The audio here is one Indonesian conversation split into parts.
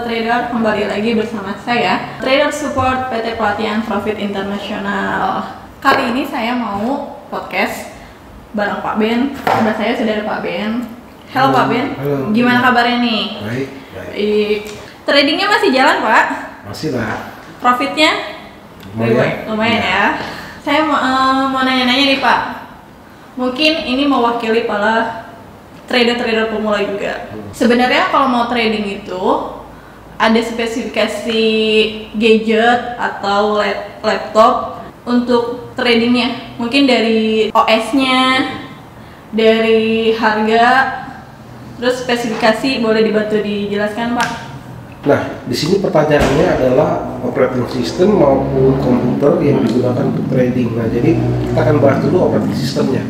Trader, kembali lagi bersama saya Trader Support PT Pelatihan Profit Internasional. Kali ini saya mau podcast bareng Pak Ben. Sebelah saya sudah ada Pak Ben. Halo Pak Ben. Halo. Gimana kabarnya nih? Baik. Tradingnya masih jalan Pak? Masih lah. Profitnya? Lumayan ya. Saya mau nanya-nanya nih Pak. Mungkin ini mewakili para trader-trader pemula juga. Sebenarnya kalau mau trading itu ada spesifikasi gadget atau laptop untuk tradingnya. Mungkin dari OS-nya, dari harga, terus spesifikasi boleh dibantu dijelaskan Pak? Nah, di sini pertanyaannya adalah operating system maupun komputer yang digunakan untuk trading. Nah, jadi kita akan bahas dulu operating systemnya.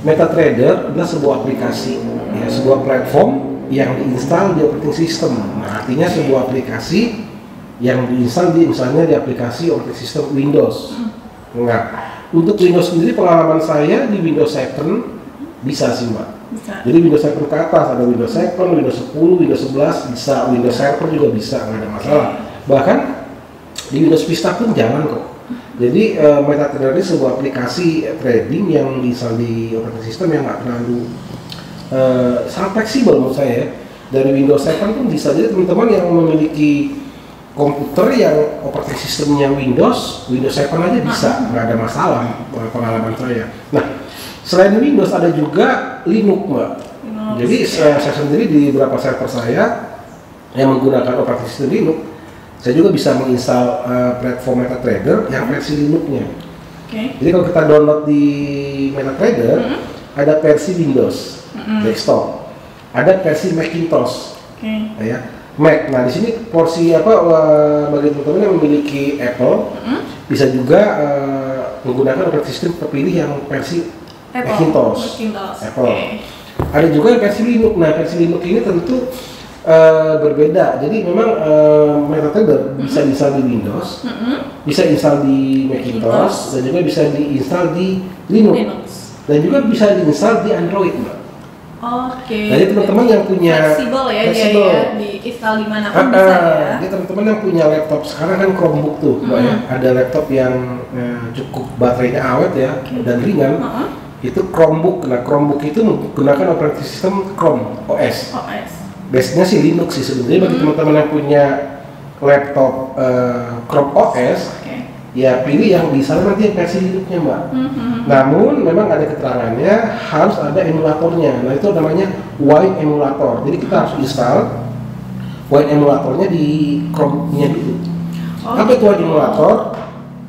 MetaTrader adalah sebuah aplikasi, ya, sebuah platform yang diinstal di operating system. Nah, artinya sebuah aplikasi yang diinstal misalnya di aplikasi operating system Windows. Nah, untuk Windows sendiri pengalaman saya di Windows 7 bisa sih Mbak. Bisa. Jadi Windows 7 ke atas ada Windows 7, Windows 10, Windows 11 bisa, Windows Server juga bisa, nggak ada masalah. Bahkan di Windows Vista pun jalan kok. Jadi MetaTrader ini sebuah aplikasi trading yang diinstal di operating system yang nggak terlalu sangat fleksibel menurut saya. Dari Windows 7 pun bisa. Jadi teman-teman yang memiliki komputer yang operating systemnya Windows 7 aja bisa, nggak ada masalah pengalaman saya. Nah, selain Windows ada juga Linux Mbak. Jadi saya sendiri di beberapa server saya yang menggunakan operating system Linux, saya juga bisa menginstal platform MetaTrader yang versi Linux-nya. Jadi kalau kita download di MetaTrader, ada versi Windows desktop, ada versi Macintosh, ya, Mac. Nah di sini porsi bagi teman-teman yang memiliki Apple, bisa juga menggunakan operating system terpilih yang versi Macintosh. Apple. Ada juga yang versi Linux. Nah versi Linux ini tentu berbeda. Jadi memang MetaTrader bisa diinstal di Windows, bisa install di Macintosh, dan juga bisa diinstal di Linux. Dan juga bisa diinstal di Android, Mbak. Jadi teman-teman yang punya fleksibel ya, dia ya, diinstal di mana pun bisa ya. Jadi teman-teman yang punya laptop sekarang kan Chromebook tuh, Mbak ya. Ada laptop yang cukup baterainya awet ya dan ringan. Itu Chromebook. Nah Chromebook itu menggunakan operating system Chrome OS. Base-nya sih Linux sih sebenarnya. Bagi teman-teman yang punya laptop Chrome OS, ya pilih yang bisa nanti versi Linux-nya Mbak. Namun memang ada keterangannya harus ada emulatornya. Nah itu namanya Wine emulator. Jadi kita harus install Wine emulatornya di Chrome-nya dulu. Apa itu Wine emulator?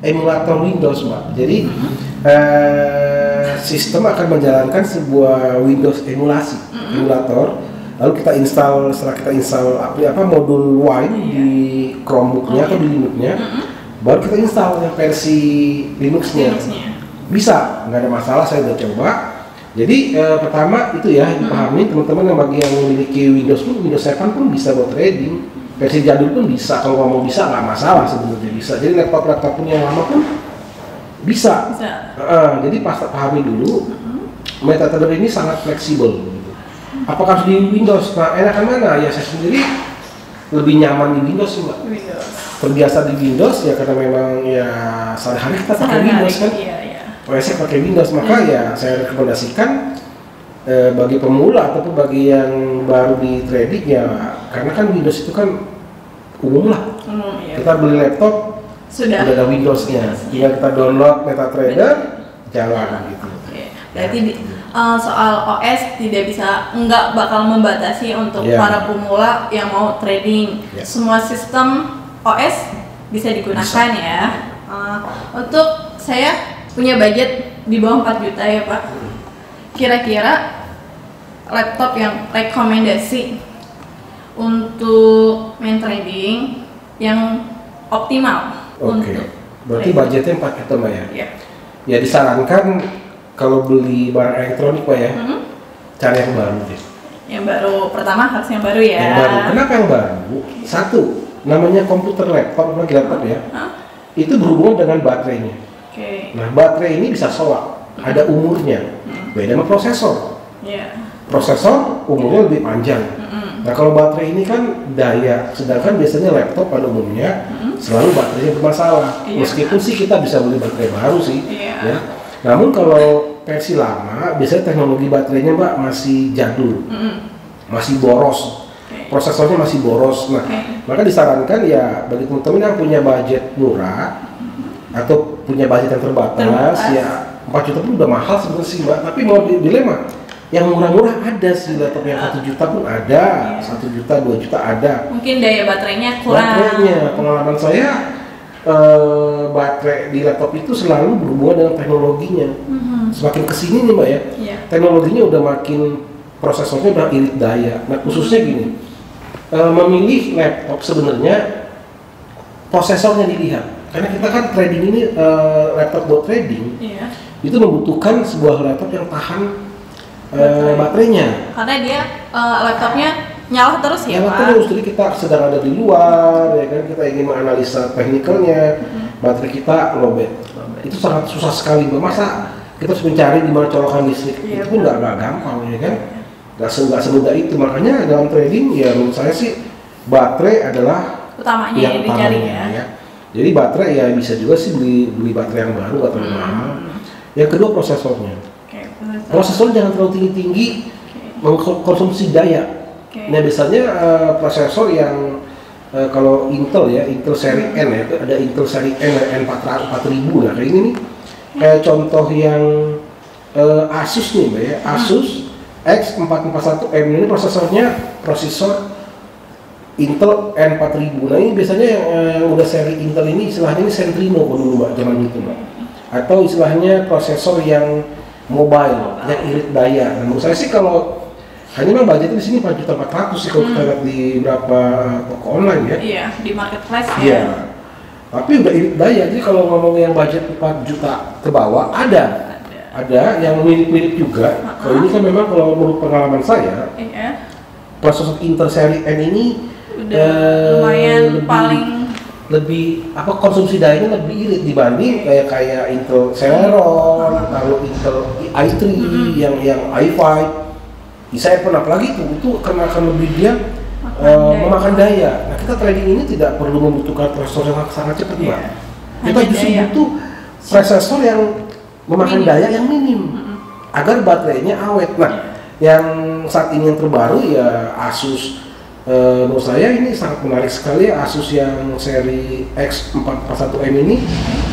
Emulator Windows Mbak. Jadi sistem akan menjalankan sebuah Windows emulasi emulator. Lalu kita install, setelah kita install modul Wine di Chromebook-nya atau di Linux-nya, baru kita install yang versi Linux-nya. Bisa, nggak ada masalah, saya udah coba. Jadi pertama itu ya dipahami teman-teman yang bagi yang memiliki Windows pun, Windows 7 pun bisa buat trading. Versi jadul pun bisa, kalau mau bisa nggak masalah sebenarnya bisa. Jadi laptop pun yang lama pun bisa. Jadi pahami dulu, MetaTrader ini sangat fleksibel. Apakah harus di Windows? Nah, enakan mana? Ya saya sendiri lebih nyaman di Windows sih Mbak. Terbiasa di Windows ya karena memang ya sehari-hari kita pakai Windows kan. OS-nya pakai Windows, maka ya saya rekomendasikan bagi pemula ataupun bagi yang baru di trading ya, karena kan Windows itu kan umum lah. Kita beli laptop sudah ada Windows-nya, tinggal kita download MetaTrader, jalan gitu. Berarti soal OS nggak bakal membatasi untuk para pemula yang mau trading. Semua sistem OS bisa digunakan ya. Untuk saya punya budget di bawah 4 juta ya Pak. Kira-kira laptop yang rekomendasi untuk main trading yang optimal. Berarti budgetnya 4 juta Mbak ya? Ya disarankan kalau beli barang elektronik Pak ya, cari yang baru deh. Yang baru, pertama harus yang baru ya. Yang baru, kenapa yang baru? Satu, namanya komputer laptop ya, itu berhubungan dengan baterainya. Nah baterai ini bisa solar, ada umurnya, beda sama prosesor. Prosesor umurnya lebih panjang, Nah kalau baterai ini kan daya, sedangkan biasanya laptop pada umumnya selalu baterainya bermasalah. Meskipun sih kita bisa beli baterai baru sih, ya. Namun kalau versi lama, biasanya teknologi baterainya Mbak masih jadul, masih boros, prosesornya masih boros. Nah, maka disarankan ya bagi teman-teman yang punya budget murah atau punya budget yang terbatas, ya 4 juta pun udah mahal sebenarnya sih Mbak. Tapi mau dilema, yang murah-murah ada sih, laptop yang 1 juta pun ada, 1 juta, 2 juta ada. Mungkin daya baterainya kurang. Baterainya, pengalaman saya baterai di laptop itu selalu berhubungan dengan teknologinya. Semakin kesini nih Mbak ya, teknologinya udah makin, prosesornya udah irit daya. Nah khususnya gini, memilih laptop sebenarnya prosesornya dilihat. Karena kita kan trading ini, laptop buat trading, itu membutuhkan sebuah laptop yang tahan baterainya. Karena dia laptopnya nyala terus ya Pak? Nyala terus, jadi kita sedang ada di luar, ya kan, kita ingin menganalisa teknikalnya, baterai kita lowbat. Itu sangat susah sekali, masa kita harus mencari di mana colokan listrik, itu pun nggak gampang, ya kan? Nggak semudah itu, makanya dalam trading ya menurut saya sih baterai adalah utamanya yang dicari ya. Jadi baterai ya bisa juga sih beli baterai yang baru atau mahal. Yang kedua prosesornya. Prosesor jangan terlalu tinggi-tinggi mengkonsumsi daya. Nah biasanya prosesor yang kalau Intel ya, Intel seri N ya, ada Intel seri N 4000 lah kayak ini nih. Kayak contoh yang Asus nih Mbak ya, Asus X441M ini prosesor Intel N4000. Nah ini biasanya yang udah seri Intel ini istilahnya ini Centrino dulu Mbak, zaman itu Mbak. Atau istilahnya prosesor yang mobile, yang irit daya. Nah, menurut saya sih kalau hanya memang budgetnya di sini 4.400.000 sih kalau kita lihat di beberapa toko online ya. Iya, di marketplace ya. Iya. Tapi udah irit daya, jadi kalau ngomong yang budget 4 juta ke bawah ada yang mirip-mirip juga. Kalau ini kan memang kalau menurut pengalaman saya, prosesor Intel seri N ini udah lumayan lebih konsumsi dayanya lebih irit dibanding kayak Intel Celeron, lalu Intel i3 yang i5, i7 apalagi itu akan lebih dia memakan daya. Nah kita trading ini tidak perlu membutuhkan prosesor yang sangat cepat Mbak. Kita justru butuh prosesor yang memakan daya yang minim agar baterainya awet. Nah yang saat ini yang terbaru ya Asus. Menurut saya ini sangat menarik sekali ya, Asus yang seri X441M ini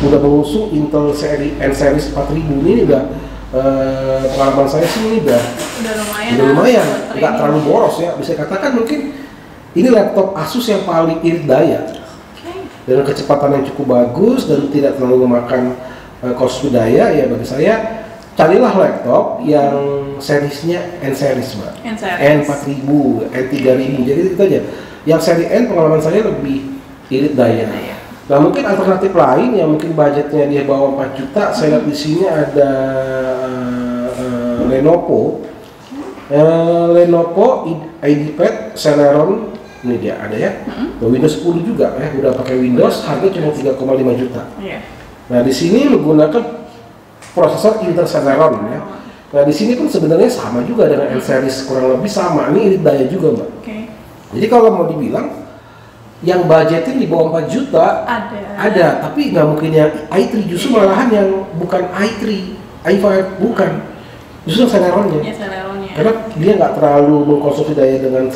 udah mengusung Intel seri N series 4000 ini udah pengalaman saya sih ini udah lumayan, nggak terlalu boros ya, bisa katakan mungkin ini laptop Asus yang paling irit daya dengan kecepatan yang cukup bagus dan tidak terlalu memakan konsumsi daya. Ya bagi saya carilah laptop yang serisnya N series Mbak, N4000, N3000, jadi itu aja. Yang seri N pengalaman saya lebih irit daya. Nah mungkin alternatif lain yang mungkin budgetnya dia bawah 4 juta, saya lihat di sini ada Lenovo IdeaPad Celeron, ini dia ada ya, Windows 10 juga ya, udah pakai Windows, harga cuma 3,5 juta. Nah di sini menggunakan prosesor Intel Celeron ya. Nah di sini pun sebenarnya sama juga dengan N series, kurang lebih sama. Ini irit daya juga Mbak. Jadi kalau mau dibilang yang budgetin di bawah 4 juta ada, tapi nggak mungkin yang i3, justru malahan yang bukan i3, i5 bukan, justru Celeronnya. Karena dia nggak terlalu mengkonsumsi daya dengan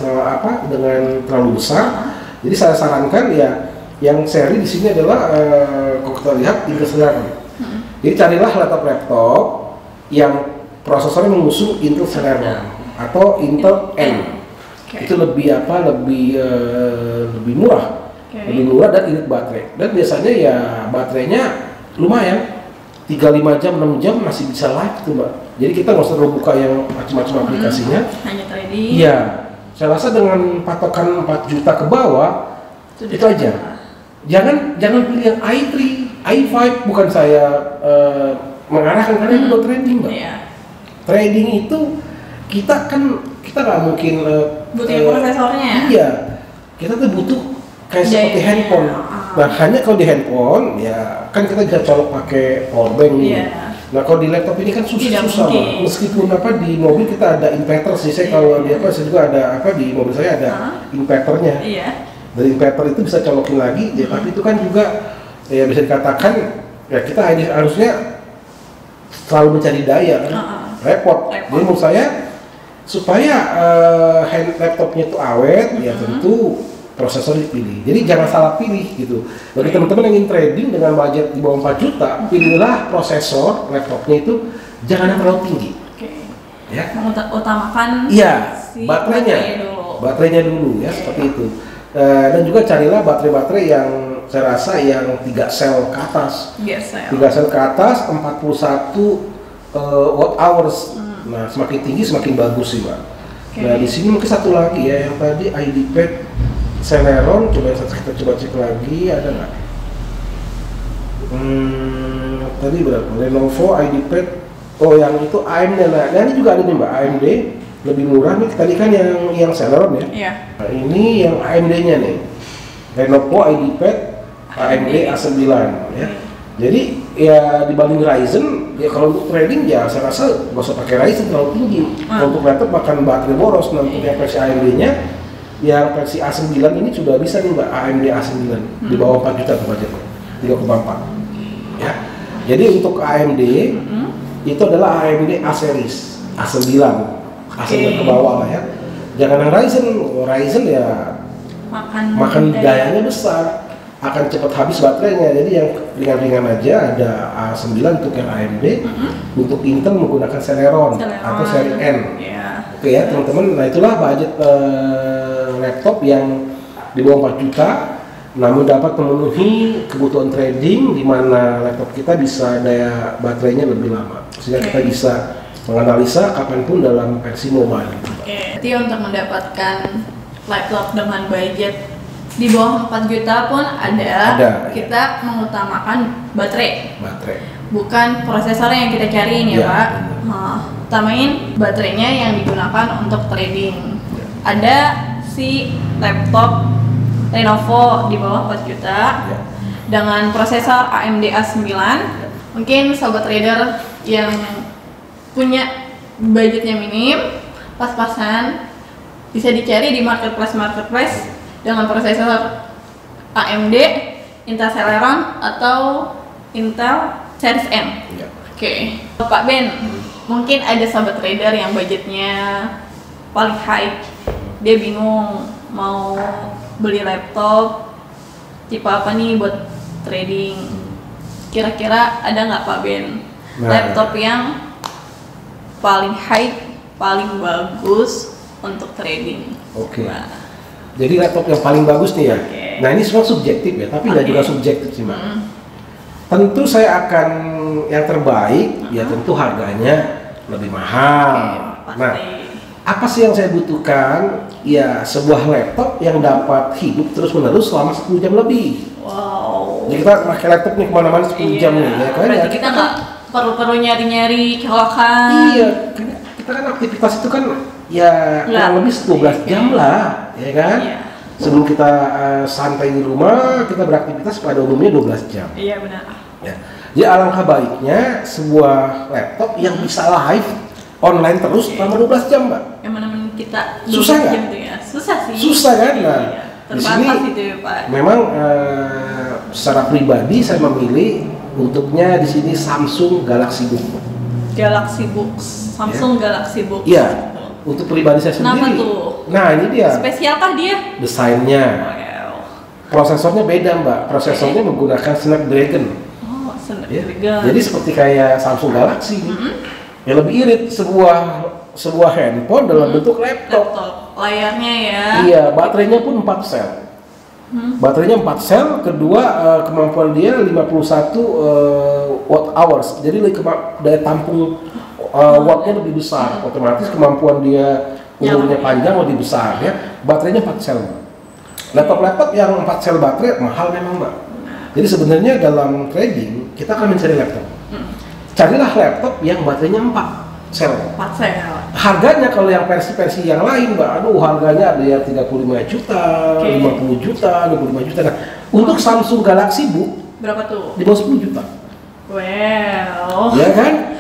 terlalu besar. Jadi saya sarankan ya yang seri di sini adalah kalau kita lihat Intel Celeron. Jadi carilah laptop yang prosesornya mengusung Intel Celeron atau Intel N. Itu lebih lebih murah, lebih murah dan irit baterai. Dan biasanya ya baterainya lumayan, 3-5 jam, 6 jam masih bisa live tuh Mbak. Jadi kita nggak usah buka yang macam-macam aplikasinya. Hanya trading. Iya, saya rasa dengan patokan 4 juta ke bawah itu aja. Jangan pilih yang i3, i5, bukan saya mengarahkan karena itu buat trading Mbak. Trading itu kita nggak mungkin butuh prosesornya. Iya, kita tuh butuh kayak seperti handphone. Nah hanya kalau di handphone ya kan kita bisa colok pakai powerbank nih. Nah kalau di laptop ini kan susah, mungkin. meskipun di mobil kita ada inverter sih, saya kalau di saya juga ada di mobil saya ada inverternya. Iya. Dari inverter itu bisa colokin lagi, ya, tapi itu kan juga ya bisa dikatakan ya kita harusnya selalu mencari daya kan, repot. Jadi menurut saya supaya laptopnya itu awet, ya tentu prosesor dipilih. Jadi jangan salah pilih gitu. Bagi teman-teman yang ingin trading dengan budget di bawah 4 juta, pilihlah prosesor laptopnya itu jangan yang terlalu tinggi. Ya. Utamakan si baterainya dulu ya, seperti itu. Dan juga carilah baterai-baterai yang saya rasa yang 3 sel ke atas. 3 sel ke atas, 41 watt hours. Nah, semakin tinggi semakin bagus sih, Mbak. Nah, di sini mungkin satu lagi ya, yang tadi IDPad Celeron, kita coba cek lagi, ada nggak? Tadi berapa? Lenovo IDPad, yang itu AMD. Nah ini juga ada nih Mbak, AMD lebih murah nih. Tadi kan yang Celeron ya. Iya. Nah ini yang AMD-nya nih, Lenovo IDPad AMD A9 ya. Jadi ya dibanding Ryzen, ya kalau untuk trading ya saya rasa nggak usah pakai Ryzen terlalu tinggi. Kalau untuk laptop makan baterai boros. Nah untuk yang versi AMD-nya, yang versi A9 ini sudah bisa nih Mbak, AMD A9 di bawah 4 juta budgetnya, 3,4 ya. Jadi untuk AMD itu adalah AMD A series A9 ke bawah lah ya. Jangan yang Ryzen ya makan dayanya besar, akan cepat habis baterainya. Jadi yang ringan-ringan aja ada A9 untuk yang AMD. Untuk Intel menggunakan Celeron atau seri N. Oke ya teman-teman, nah itulah budget laptop yang di bawah 4 juta namun dapat memenuhi kebutuhan trading, di mana laptop kita bisa daya baterainya lebih lama sehingga kita bisa menganalisa kapanpun dalam versi mobile. Jadi untuk mendapatkan laptop dengan budget di bawah 4 juta pun ada kita mengutamakan baterai, bukan prosesor yang kita cariin ya Pak. Utamain baterainya yang digunakan untuk trading. Ada si laptop Lenovo di bawah 4 juta dengan prosesor AMD A9. Mungkin sobat trader yang punya budgetnya minim, pas-pasan bisa dicari di marketplace dengan prosesor AMD, Intel Celeron atau Intel Series M. Pak Ben, mungkin ada sobat trader yang budgetnya paling high, dia bingung mau beli laptop tipe apa nih buat trading. Kira-kira ada nggak Pak Ben laptop yang paling high, paling bagus untuk trading? Jadi laptop yang paling bagus nih ya. Nah ini semua subjektif ya, tapi nggak juga subjektif sih Mbak. Tentu saya akan yang terbaik, ya tentu harganya lebih mahal. Nah, apa sih yang saya butuhkan? Ya sebuah laptop yang dapat hidup terus-menerus selama 10 jam lebih. Jadi kita pakai laptop nih kemana-mana 10 jam nih ya. Berarti kita nggak perlu nyari-nyari colokan. Iya, kita kan aktivitas itu kan ya kurang lebih 12 jam lah, ya kan? Sebelum kita santai di rumah, kita beraktivitas pada umumnya 12 jam. Iya benar. Ya. Jadi alangkah baiknya sebuah laptop yang bisa live online terus selama 12 jam, Mbak. Yang mana kita susah nggak? Ya? Susah sih. Susah kan? Nah, di sini gitu ya, Pak. Memang secara pribadi saya memilih untuknya di sini Samsung Galaxy Book. Samsung Galaxy Book. Iya. Untuk pribadi saya sendiri. Kenapa tuh? Nah ini dia. Spesialkah dia? Desainnya. Prosesornya beda Mbak. Prosesornya menggunakan Snapdragon. Snapdragon. Ya. Jadi seperti kayak Samsung Galaxy. Yang lebih irit sebuah handphone dalam bentuk laptop. Layarnya ya. Iya. Baterainya pun 4 sel. Baterainya 4 sel. Kedua kemampuan dia 51 watt hours. Jadi daya tampung wattnya lebih besar, otomatis kemampuan dia umurnya panjang lebih besar ya. Baterainya 4 sel. Laptop yang 4 sel baterai mahal memang Mbak. Jadi sebenarnya dalam trading kita akan mencari laptop. Carilah laptop yang baterainya 4 sel. Harganya kalau yang versi-versi yang lain Mbak, aduh harganya ada yang 35 juta, 50 juta, 25 juta. Nah, untuk Samsung Galaxy Book berapa tuh? Di bawah 10 juta. Well. Ya kan?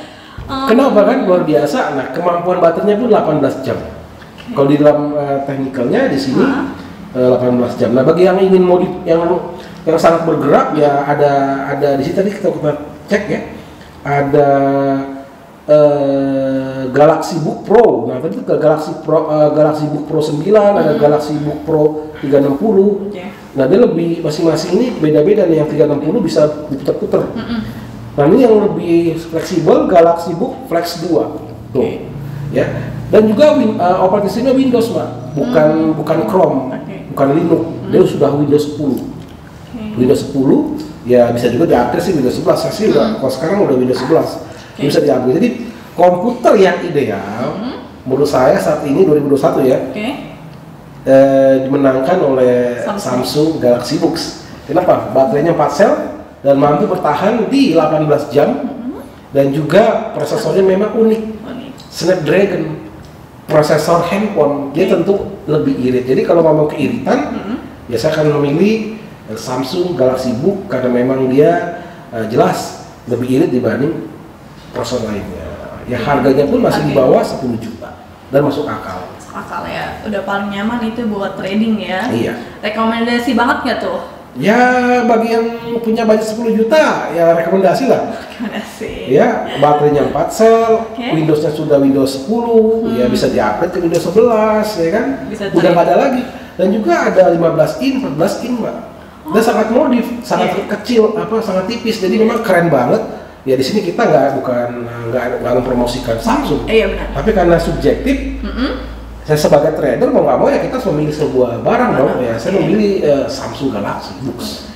Kenapa kan luar biasa? Nah, kemampuan baterainya pun 18 jam. Kalau di dalam teknikalnya di sini 18 jam. Nah, bagi yang ingin modif yang sangat bergerak ya ada di sini tadi kita cek ya. Ada Galaxy Book Pro. Nah, tadi Galaxy Book Pro 9, ada Galaxy Book Pro 360. Nah, dia lebih masing-masing ini beda-beda nih. Yang 360 bisa diputar-putar. Nah, ini yang lebih fleksibel Galaxy Book Flex 2. Tuh. Ya. Dan juga operating systemnya Windows, Mbak. Bukan Chrome, bukan Linux. Dia sudah Windows 10. Windows 10 ya bisa juga di-upgrade sih Windows 11. Saya sih kalau sekarang udah Windows 11. Bisa di-upgrade. Jadi komputer yang ideal menurut saya saat ini 2021 ya. Dimenangkan oleh Samsung Galaxy Books. Kenapa? Baterainya 4 sel dan mampu bertahan di 18 jam dan juga prosesornya memang unik. Snapdragon, prosesor handphone, dia tentu lebih irit. Jadi kalau ngomong keiritan, ya saya akan memilih Samsung Galaxy Book karena memang dia jelas lebih irit dibanding prosesor lainnya. Ya harganya pun masih di bawah 10 juta dan masuk akal. Akal ya, udah paling nyaman itu buat trading ya. Iya. Rekomendasi banget nggak tuh? Ya bagi yang punya budget 10 juta ya rekomendasi lah. Rekomendasi. Ya baterainya 4 sel, Windowsnya sudah Windows 10, ya bisa di-upgrade ke Windows 11 ya kan. Bisa udah nggak ada lagi. Dan juga ada 15 in, 14 in Mbak. Dan sangat modif, sangat kecil, sangat tipis. Jadi memang keren banget. Ya di sini kita nggak mempromosikan Samsung. Iya benar. Tapi karena subjektif. Saya sebagai trader mau nggak mau ya kita harus memilih sebuah barang dong ya. Saya memilih Samsung Galaxy Books.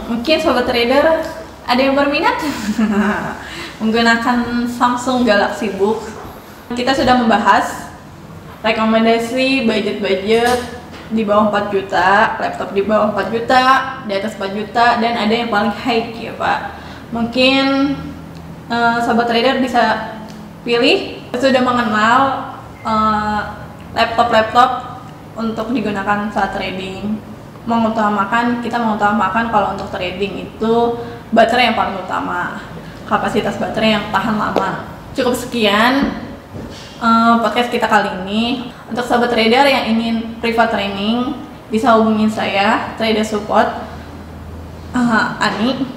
Mungkin sobat trader ada yang berminat menggunakan Samsung Galaxy Books. Kita sudah membahas rekomendasi budget di bawah 4 juta, laptop di bawah 4 juta, di atas 4 juta, dan ada yang paling high ya Pak. Mungkin sobat trader bisa pilih, sudah mengenal laptop untuk digunakan saat trading. Kita mengutamakan kalau untuk trading itu baterai yang paling utama, kapasitas baterai yang tahan lama. Cukup sekian podcast kita kali ini. Untuk sobat trader yang ingin private training bisa hubungin saya, trader support Ani,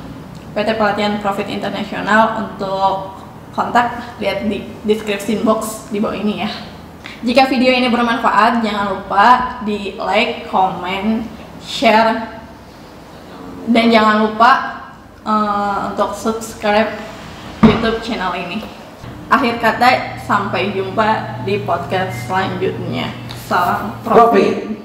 PT Pelatihan Profit International. Untuk kontak lihat di description box di bawah ini ya. Jika video ini bermanfaat, jangan lupa di like, comment, share, dan jangan lupa untuk subscribe YouTube channel ini. Akhir kata, sampai jumpa di podcast selanjutnya. Salam profit.